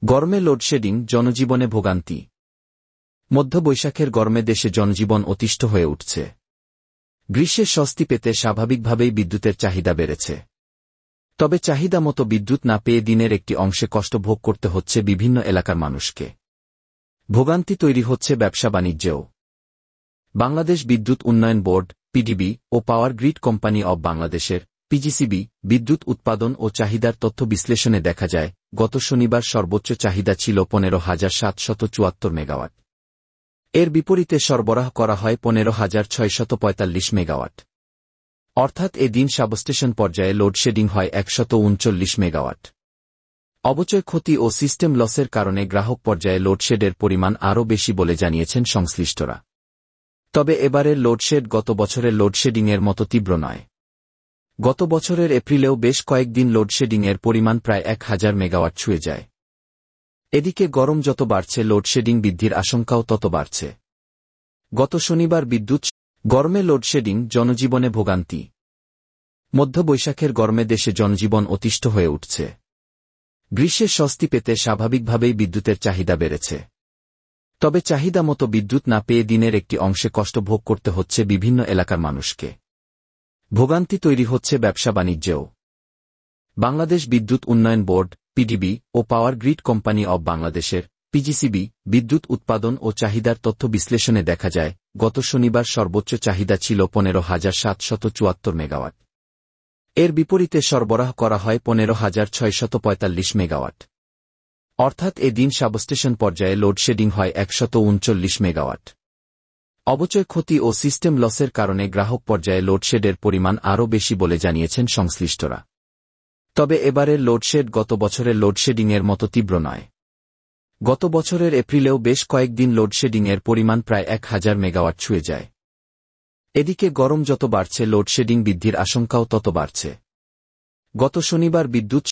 গরমে লোডশেডিং, জনজীবনে ভোগান্তি। মধ্য বৈশাখের গরমে দেশে জনজীবন অতিষ্ঠ হয়ে উঠছে। গ্রীষ্মের স্বস্তি পেতে স্বাভাবিকভাবেই বিদ্যুতের চাহিদা বেড়েছে। তবে চাহিদা মতো বিদ্যুৎ না পেয়ে দিনের একটি অংশে কষ্ট ভোগ করতে হচ্ছে বিভিন্ন এলাকার মানুষকে। ভোগান্তি তৈরি হচ্ছে ব্যবসা বাণিজ্যেও। বাংলাদেশ বিদ্যুৎ উন্নয়ন বোর্ড পিডিবি ও পাওয়ার গ্রিড কোম্পানি অব বাংলাদেশের পিজিসিবি বিদ্যুৎ উৎপাদন ও চাহিদার তথ্য বিশ্লেষণে দেখা যায়, গত শনিবার সর্বোচ্চ চাহিদা ছিল 15,774 মেগাওয়াট। এর বিপরীতে সরবরাহ করা হয় 15,645 মেগাওয়াট। অর্থাৎ এদিন সাবস্টেশন পর্যায়ে লোডশেডিং হয় 139 মেগাওয়াট। অবচয় ক্ষতি ও সিস্টেম লসের কারণে গ্রাহক পর্যায়ে লোডশেডের পরিমাণ আরও বেশি বলে জানিয়েছেন সংশ্লিষ্টরা। তবে এবারের লোডশেড গত বছরের লোডশেডিংয়ের মতো তীব্র নয়। গত বছরের এপ্রিলেও বেশ কয়েকদিন লোডশেডিংয়ের পরিমাণ প্রায় 1000 মেগাওয়াট ছুঁয়ে যায়। এদিকে গরম যত বাড়ছে লোডশেডিং বৃদ্ধির আশঙ্কাও তত বাড়ছে। গত শনিবার বিদ্যুৎ গরমে লোডশেডিং, জনজীবনে ভোগান্তি। মধ্য বৈশাখের গরমে দেশে জনজীবন অতিষ্ঠ হয়ে উঠছে। গ্রীষ্মের স্বস্তি পেতে স্বাভাবিকভাবেই বিদ্যুতের চাহিদা বেড়েছে। তবে চাহিদা মতো বিদ্যুৎ না পেয়ে দিনের একটি অংশে কষ্ট ভোগ করতে হচ্ছে বিভিন্ন এলাকার মানুষকে। ভোগান্তি তৈরি হচ্ছে ব্যবসা বাণিজ্যেও। বাংলাদেশ বিদ্যুৎ উন্নয়ন বোর্ড পিডিবি ও পাওয়ার গ্রিড কোম্পানি অব বাংলাদেশের পিজিসিবি বিদ্যুৎ উৎপাদন ও চাহিদার তথ্য বিশ্লেষণে দেখা যায়, গত শনিবার সর্বোচ্চ চাহিদা ছিল 15,774 মেগাওয়াট। এর বিপরীতে সরবরাহ করা হয় 15,645 মেগাওয়াট। অর্থাৎ এদিন সাবস্টেশন পর্যায়ে লোডশেডিং হয় 139 মেগাওয়াট। অবচয় ক্ষতি ও সিস্টেম লসের কারণে গ্রাহক পর্যায়ে লোডশেডের পরিমাণ আরও বেশি বলে জানিয়েছেন সংশ্লিষ্টরা। তবে এবারের লোডশেড গত বছরের লোডশেডিংয়ের মতো তীব্র নয়। গত বছরের এপ্রিলেও বেশ কয়েকদিন লোডশেডিংয়ের পরিমাণ প্রায় 1000 মেগাওয়াট ছুঁয়ে যায়। এদিকে গরম যত বাড়ছে লোডশেডিং বৃদ্ধির আশঙ্কাও তত বাড়ছে। গত শনিবার বিদ্যুৎ